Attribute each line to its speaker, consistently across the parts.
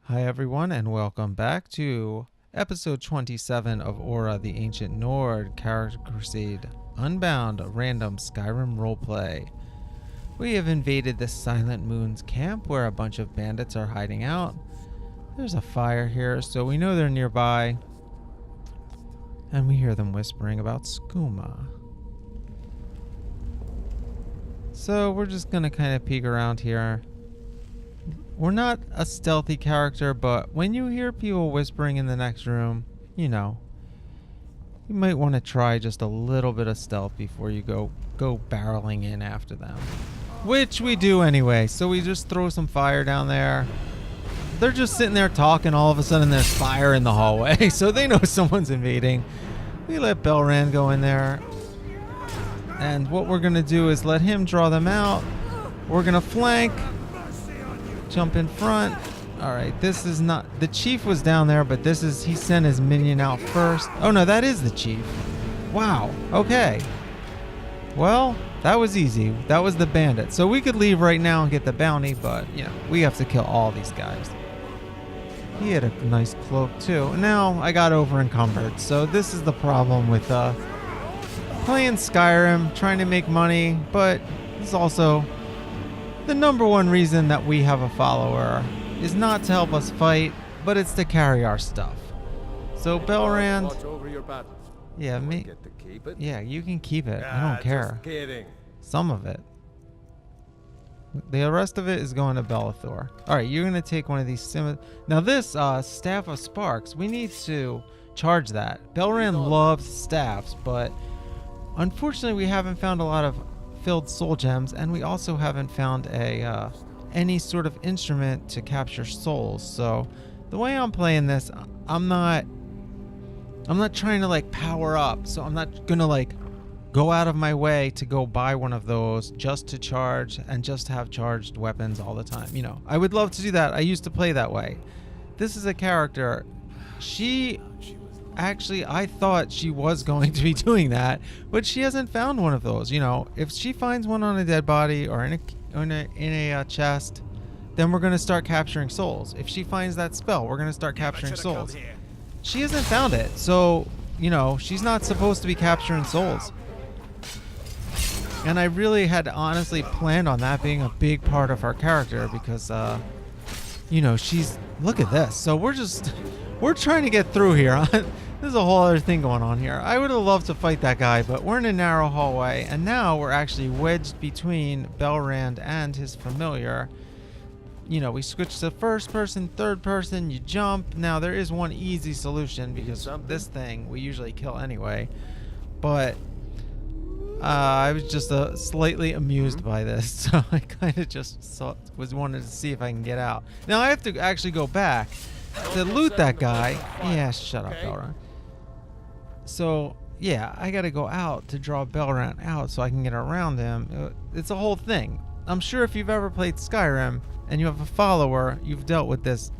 Speaker 1: Hi everyone and welcome back to episode 27 of ORA The Ancient Nord, Character Crusade Unbound, a random Skyrim roleplay. We have invaded the Silent Moon's camp where a bunch of bandits are hiding out. There's a fire here, so we know they're nearby. And we hear them whispering about skooma. So we're just gonna kind of peek around here. We're not a stealthy character, but when you hear people whispering in the next room, you know, you might want to try just a little bit of stealth before you go barreling in after them. Which we do anyway, so we just throw some fire down there. They're just sitting there talking, all of a sudden there's fire in the hallway, so they know someone's invading. We let Belran go in there, and what we're going to do is let him draw them out. We're going to flank. Jump in front. Alright, this is not... The chief was down there, but this is... He sent his minion out first. Oh no, that is the chief. Wow. Okay. Well, that was easy. That was the bandit. So we could leave right now and get the bounty, but, you know, we have to kill all these guys. He had a nice cloak, too. Now, I got over encumbered. So this is the problem with playing Skyrim, trying to make money, but it's also... The number one reason that we have a follower is not to help us fight, but it's to carry our stuff. So Belrand, yeah, yeah, you can keep it. I don't care. Some of it. The rest of it is going to Belethor. All right, you're gonna take one of these. Now this staff of sparks, we need to charge that. Belrand loves staffs, but unfortunately, we haven't found a lot of filled soul gems, and we also haven't found a any sort of instrument to capture souls. So the way I'm playing this, I'm not trying to like power up, so I'm not gonna like go out of my way to go buy one of those just to charge and just have charged weapons all the time. You know, I would love to do that. I used to play that way. This is a character, actually, I thought she was going to be doing that, but she hasn't found one of those. You know, if she finds one on a dead body or in a chest, then we're going to start capturing souls. If she finds that spell, we're going to start capturing souls. She hasn't found it, so, you know, she's not supposed to be capturing souls. And I really had honestly planned on that being a big part of our character because, you know, look at this. So we're trying to get through here. There's a whole other thing going on here. I would have loved to fight that guy, but we're in a narrow hallway, and now we're actually wedged between Belrand and his familiar. You know, we switch to first person, third person, you jump. Now, there is one easy solution, because this thing we usually kill anyway. But I was just slightly amused by this, so I kind of just wanted to see if I can get out. Now, I have to actually go back to loot that guy. Yeah, shut up, Belrand. So, yeah, I gotta go out to draw Belrand out so I can get around him. It's a whole thing. I'm sure if you've ever played Skyrim and you have a follower, you've dealt with this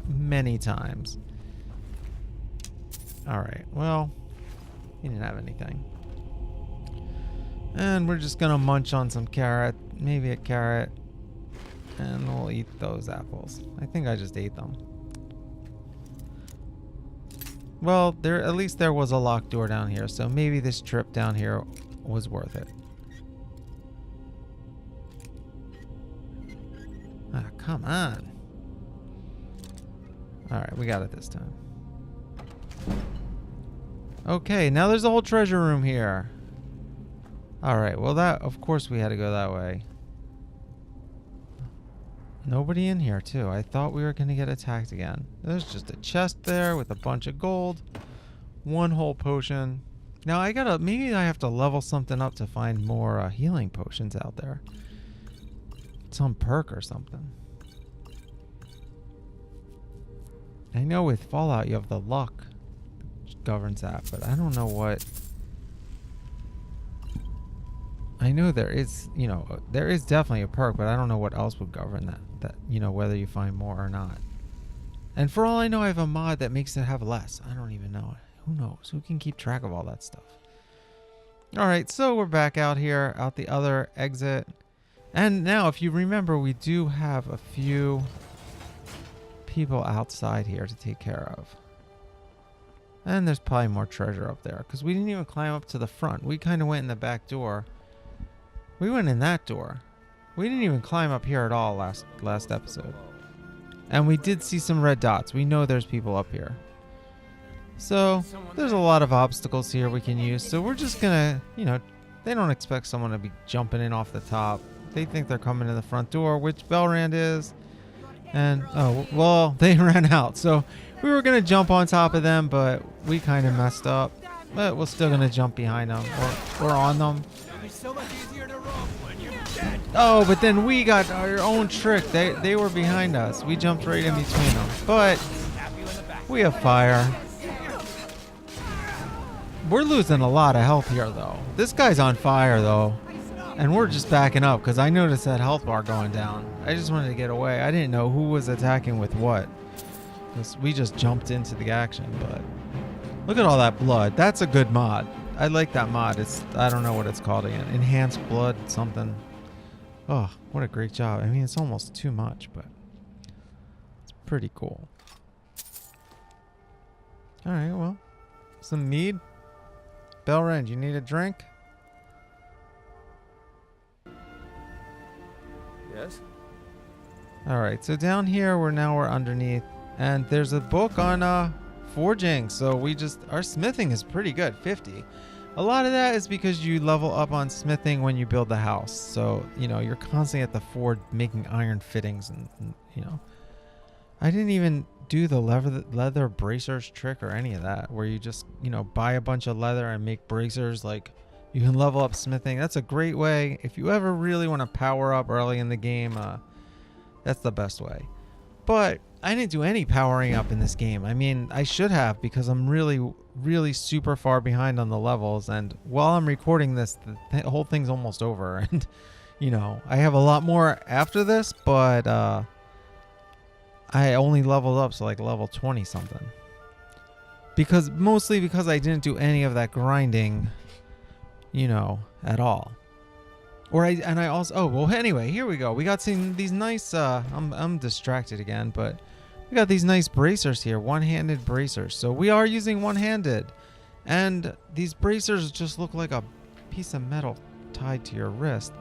Speaker 1: many times. Alright, well, he didn't have anything. And we're just gonna munch on some carrot, maybe a carrot, and we'll eat those apples. I think I just ate them. Well, at least there was a locked door down here, so maybe this trip down here was worth it. Ah, come on. Alright, we got it this time. Okay, now there's a whole treasure room here. Alright, well of course we had to go that way. Nobody in here, too. I thought we were going to get attacked again. There's just a chest there with a bunch of gold. One whole potion. Now, maybe I have to level something up to find more healing potions out there. Some perk or something. I know with Fallout you have the luck which governs that, but I don't know what... I know there is, you know, there is definitely a perk, but I don't know what else would govern that, you know, whether you find more or not. And for all I know, I have a mod that makes it have less. I don't even know. Who knows? Who can keep track of all that stuff? All right, so we're back out here, out the other exit. And now, if you remember, we do have a few people outside here to take care of. And there's probably more treasure up there because we didn't even climb up to the front. We kind of went in the back door. We went in that door. We didn't even climb up here at all last episode. And we did see some red dots. We know there's people up here. So there's a lot of obstacles here we can use. So we're just gonna, you know, they don't expect someone to be jumping in off the top. They think they're coming to the front door, which Belrand is. And, oh, well, they ran out. So we were going to jump on top of them, but we kind of messed up. But we're still going to jump behind them or on them. Oh, but then we got our own trick. They were behind us. We jumped right in between them. But we have fire. We're losing a lot of health here, though. This guy's on fire, though. And we're just backing up because I noticed that health bar going down. I just wanted to get away. I didn't know who was attacking with what. We just jumped into the action, but look at all that blood. That's a good mod. I like that mod. I don't know what it's called again. Enhanced blood something. Oh, what a great job. I mean, it's almost too much, but it's pretty cool. All right, well, some mead. Belrand, you need a drink?
Speaker 2: Yes?
Speaker 1: Alright, so down here we're underneath. And there's a book on forging. So our smithing is pretty good, 50. A lot of that is because you level up on smithing when you build the house. So, you know, you're constantly at the forge making iron fittings and you know. I didn't even do the leather bracers trick or any of that, where you just, you know, buy a bunch of leather and make bracers. Like, you can level up smithing. That's a great way. If you ever really want to power up early in the game, that's the best way. But I didn't do any powering up in this game. I mean, I should have, because I'm really super far behind on the levels. And while I'm recording this, the whole thing's almost over. And, you know, I have a lot more after this, but I only leveled up to like level 20 something. Mostly because I didn't do any of that grinding, you know, at all. I also, oh, well, anyway, here we go. We got these nice, I'm distracted again, but we got these nice bracers here, one-handed bracers. So we are using one-handed, and these bracers just look like a piece of metal tied to your wrist.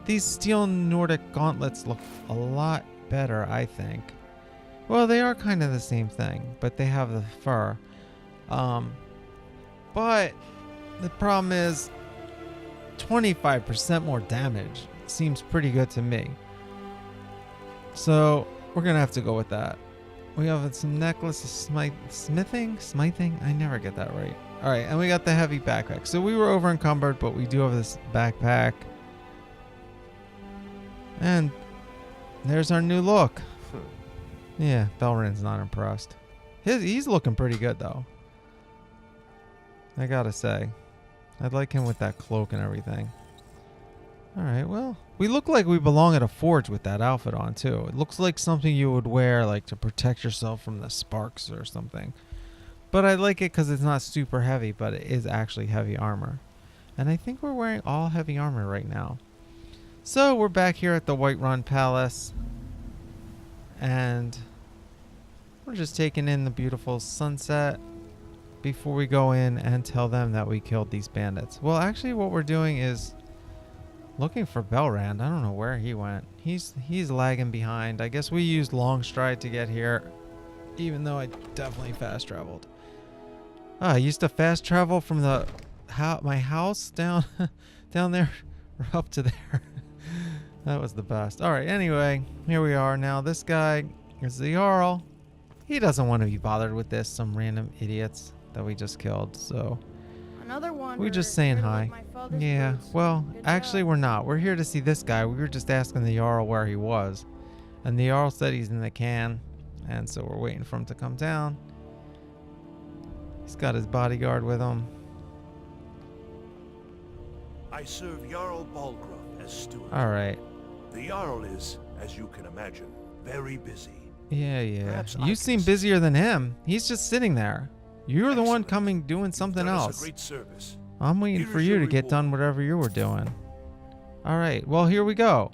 Speaker 1: These steel Nordic gauntlets look a lot better, I think. Well, they are kind of the same thing, but they have the fur. But the problem is 25% more damage. Seems pretty good to me. So we're going to have to go with that. We have some necklaces, smithing? I never get that right. All right, and we got the heavy backpack. So we were over encumbered, but we do have this backpack. And there's our new look. Yeah, Belrand's not impressed. He's looking pretty good, though. I gotta say. I'd like him with that cloak and everything. Alright, well, we look like we belong at a forge with that outfit on, too. It looks like something you would wear, like, to protect yourself from the sparks or something. But I like it because it's not super heavy, but it is actually heavy armor. And I think we're wearing all heavy armor right now. So, we're back here at the Whiterun Palace. And we're just taking in the beautiful sunset before we go in and tell them that we killed these bandits. Well, actually what we're doing is looking for Belrand. I don't know where he went. He's lagging behind. I guess we used long stride to get here, even though I definitely fast traveled. I used to fast travel from my house down there up to there. That was the best. All right, anyway, here we are now. This guy is the Jarl. He doesn't want to be bothered with this, some random idiots that we just killed. So we're just saying hi. Yeah, well, actually we're not. We're here to see this guy. We were just asking the Jarl where he was. And the Jarl said he's in the can. And so we're waiting for him to come down. He's got his bodyguard with him.
Speaker 2: I serve Jarl Balgruuf as steward.
Speaker 1: All right.
Speaker 2: The Jarl is, as you can imagine, very busy.
Speaker 1: Yeah.
Speaker 2: Perhaps
Speaker 1: You seem busier than him. He's just sitting there. You're the one
Speaker 2: Excellent.
Speaker 1: doing something
Speaker 2: You've done us
Speaker 1: else.
Speaker 2: a great service.
Speaker 1: I'm waiting
Speaker 2: Here
Speaker 1: for
Speaker 2: is
Speaker 1: you
Speaker 2: your
Speaker 1: to get
Speaker 2: reward.
Speaker 1: done whatever you were doing. All right. Well, here we go.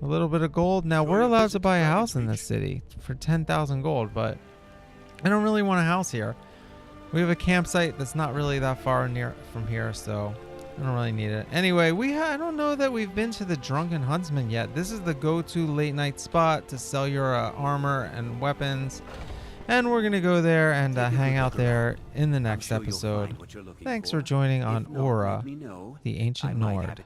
Speaker 1: A little bit of gold. Now, we're allowed to buy a house in this city for 10,000 gold, but I don't really want a house here. We have a campsite that's not really that far near from here, so I don't really need it. Anyway, I don't know that we've been to the Drunken Huntsman yet. This is the go-to late night spot to sell your armor and weapons. And we're going to go there and hang out there in the next episode. Thanks for joining on ORA, The Ancient Nord.